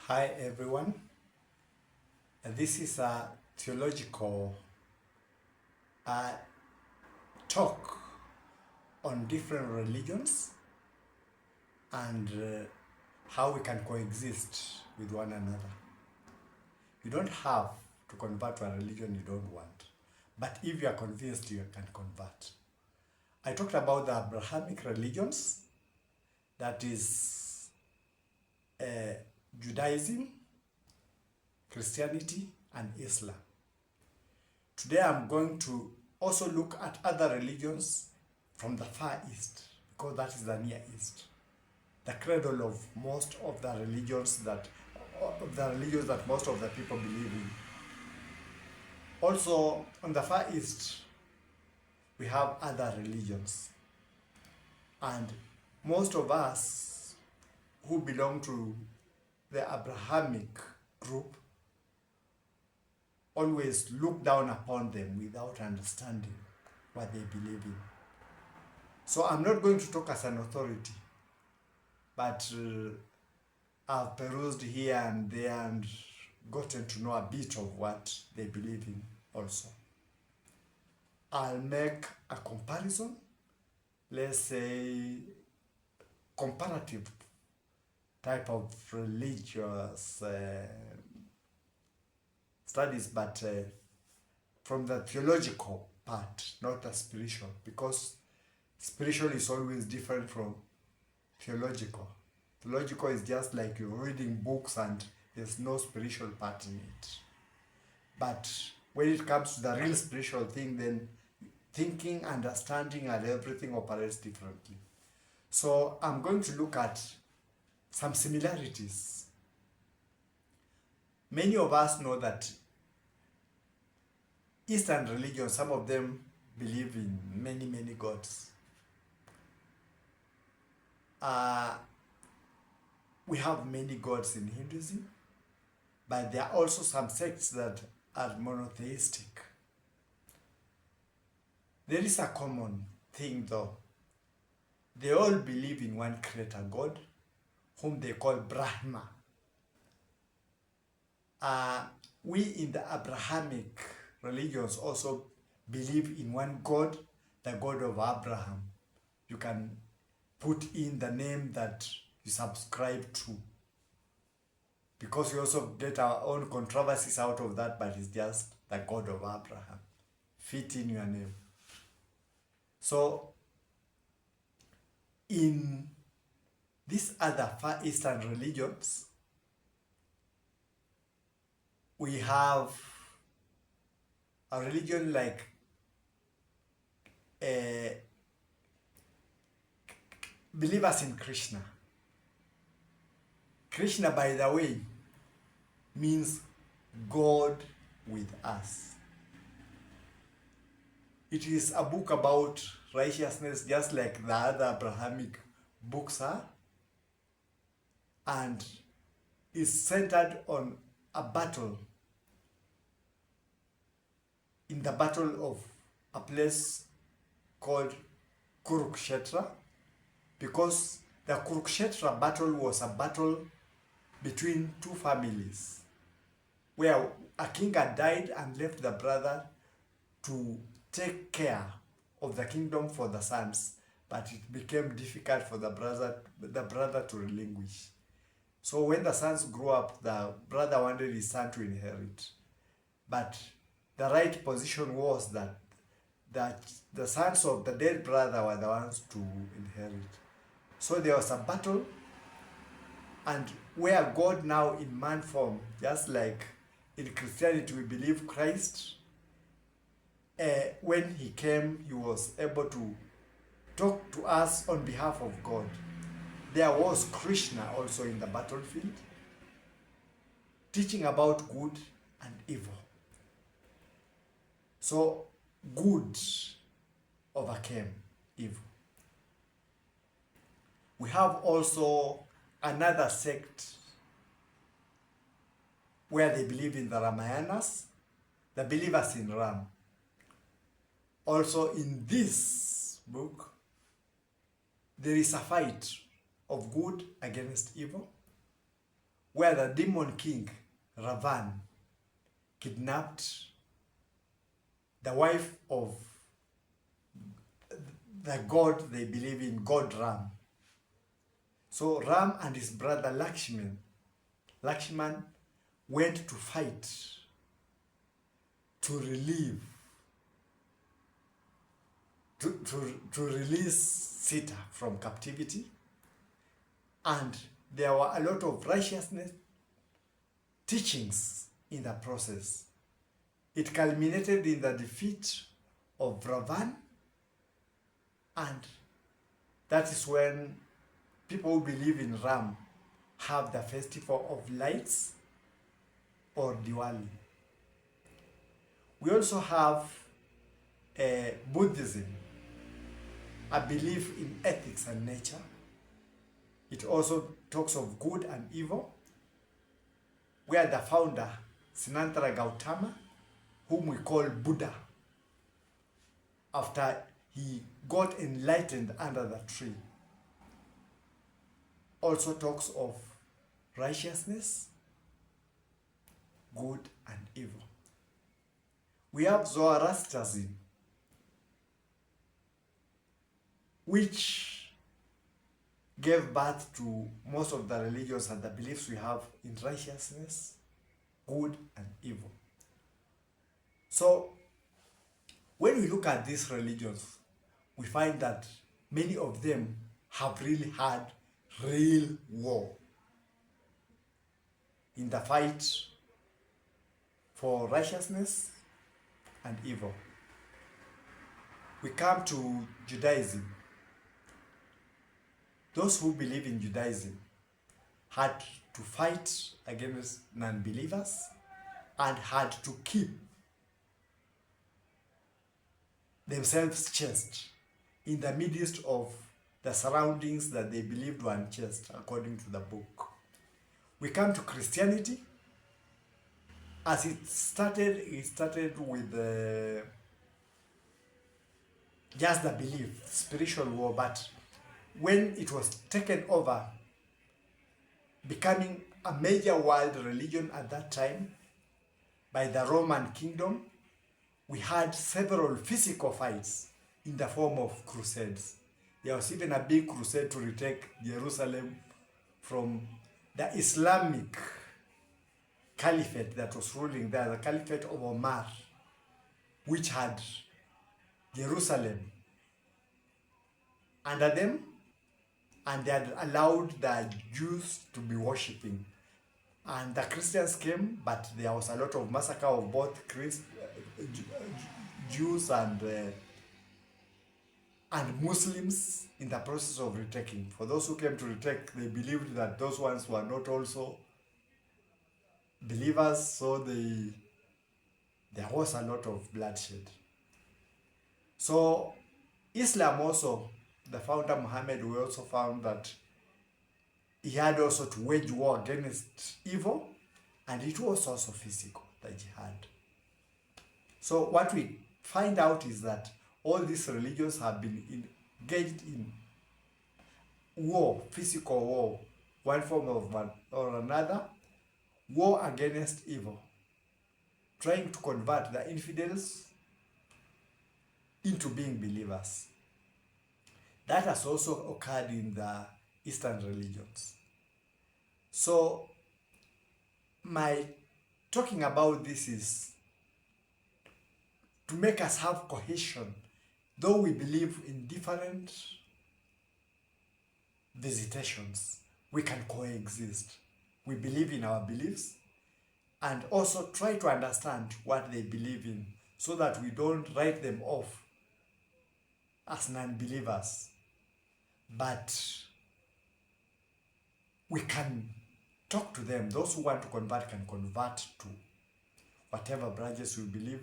Hi everyone. This is a theological uh, talk on different religions and how we can coexist with one another. You don't have to convert to a religion you don't want, but if you are convinced, you can convert. I talked about the Abrahamic religions, that is Judaism, Christianity, and Islam. Today I'm going to also look at other religions from the Far East, because that is the Near East, the cradle of most of the religions that most of the people believe in. Also, on the Far East, we have other religions, and most of us who belong to the Abrahamic group always look down upon them without understanding what they believe in. So I'm not going to talk as an authority, but I've perused here and there and gotten to know a bit of what they believe in also. I'll make a comparison, let's say comparative type of religious studies, but from the theological part, not the spiritual, because spiritual is always different from theological. Theological is just like you're reading books and there's no spiritual part in it. But when it comes to the real spiritual thing, then thinking, understanding, and everything operates differently. So I'm going to look at some similarities. Many of us know that Eastern religions, some of them believe in many gods. We have many gods in Hinduism, but there are also some sects that are monotheistic. There is a common thing though. They all believe in one creator God, whom they call Brahma. We in the Abrahamic religions also believe in one God, the God of Abraham. You can put in the name that you subscribe to, because we also get our own controversies out of that, but it's just the God of Abraham. Fit in your name. So in these other Far Eastern religions, we have a religion like believers in Krishna. Krishna, by the way, means God with us. It is a book about righteousness, just like the other Abrahamic books are, and is centered on a battle, in the battle of a place called Kurukshetra, because the Kurukshetra battle was a battle between two families, where a king had died and left the brother to take care of the kingdom for the sons, but it became difficult for the brother to relinquish. So when the sons grew up, the brother wanted his son to inherit, but the right position was that the sons of the dead brother were the ones to inherit. So there was a battle, and where God now in man form, just like in Christianity we believe Christ, when he came, he was able to talk to us on behalf of God. There was Krishna also in the battlefield, teaching about good and evil. So good overcame evil. We have also another sect where they believe in the Ramayanas, the believers in Ram. Also in this book, there is a fight of good against evil, where the demon king Ravan kidnapped the wife of the god they believe in, god Ram. So Ram and his brother Lakshman went to fight to relieve, to release Sita from captivity. And there were a lot of righteousness teachings in the process. It culminated in the defeat of Ravan, and that is when people who believe in Ram have the festival of lights, or Diwali. We also have Buddhism, a belief in ethics and nature. It also talks of good and evil, where the founder, Sinanthara Gautama, whom we call Buddha, after he got enlightened under the tree, also talks of righteousness, good and evil. We have Zoroastrianism, which gave birth to most of the religions and the beliefs we have in righteousness, good and evil. So, when we look at these religions, we find that many of them have really had real war in the fight for righteousness and evil. We come to Judaism. Those who believe in Judaism had to fight against non-believers and had to keep themselves chaste in the midst of the surroundings that they believed were unchaste, according to the book. We come to Christianity. As it started with just the belief, spiritual war, but when it was taken over, becoming a major world religion at that time by the Roman kingdom, we had several physical fights in the form of crusades. There was even a big crusade to retake Jerusalem from the Islamic caliphate that was ruling there, the caliphate of Omar, which had Jerusalem under them, and they had allowed the Jews to be worshipping. And the Christians came, but there was a lot of massacre of both Jews and Muslims in the process of retaking. For those who came to retake, they believed that those ones were not also believers, so there was a lot of bloodshed. So Islam also, the founder Muhammad, we also found that he had also to wage war against evil, and it was also physical, the jihad. So what we find out is that all these religions have been engaged in war, physical war, one form of one or another, war against evil, trying to convert the infidels into being believers. That has also occurred in the Eastern religions. So my talking about this is to make us have cohesion, though we believe in different visitations, we can coexist. We believe in our beliefs and also try to understand what they believe in so that we don't write them off as non-believers, but we can talk to them. Those who want to convert can convert to whatever branches we believe,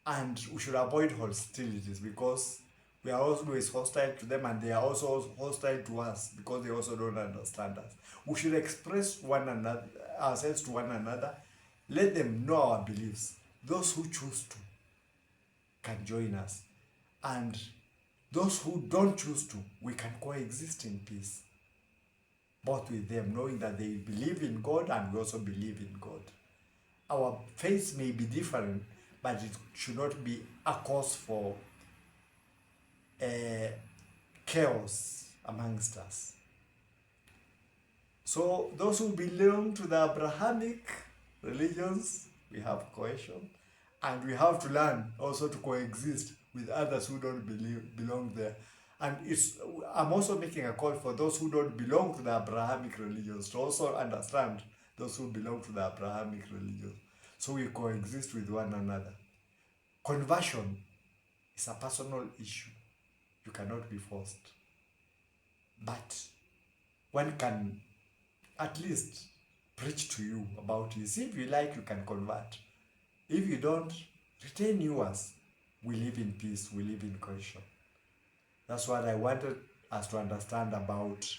and we should avoid hostilities because we are always hostile to them and they are also hostile to us because they also don't understand us. We should express ourselves to one another, let them know our beliefs. Those who choose to can join us, and those who don't choose to, we can coexist in peace. both with them, knowing that they believe in God and we also believe in God. Our faiths may be different, but it should not be a cause for chaos amongst us. So those who belong to the Abrahamic religions, we have cohesion, and we have to learn also to coexist with others who don't belong there. And I'm also making a call for those who don't belong to the Abrahamic religions to also understand those who belong to the Abrahamic religions, so we coexist with one another. Conversion is a personal issue. You cannot be forced. But one can at least preach to you about this. If you like, you can convert. If you don't, retain yours. We live in peace, we live in cohesion. That's what I wanted us to understand about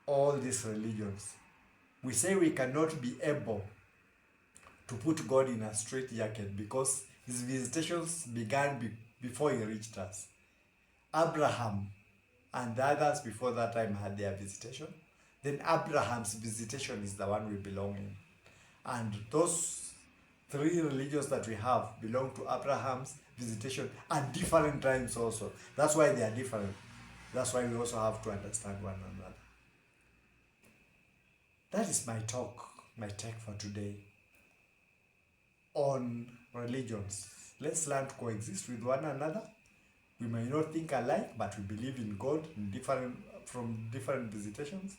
all these religions. We say we cannot be able to put God in a straitjacket because his visitations began before he reached us. Abraham and the others before that time had their visitation. Then Abraham's visitation is the one we belong in. And those three religions that we have belong to Abraham's visitation at different times also. That's why they are different. That's why we also have to understand one another. That is my talk, my take for today on religions. Let's learn to coexist with one another. We may not think alike, but we believe in God from different visitations.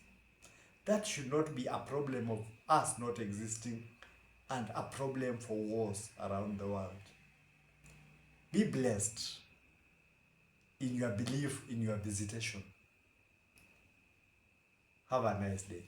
That should not be a problem of us not existing and a problem for wars around the world. Be blessed in your belief in your visitation. Have a nice day.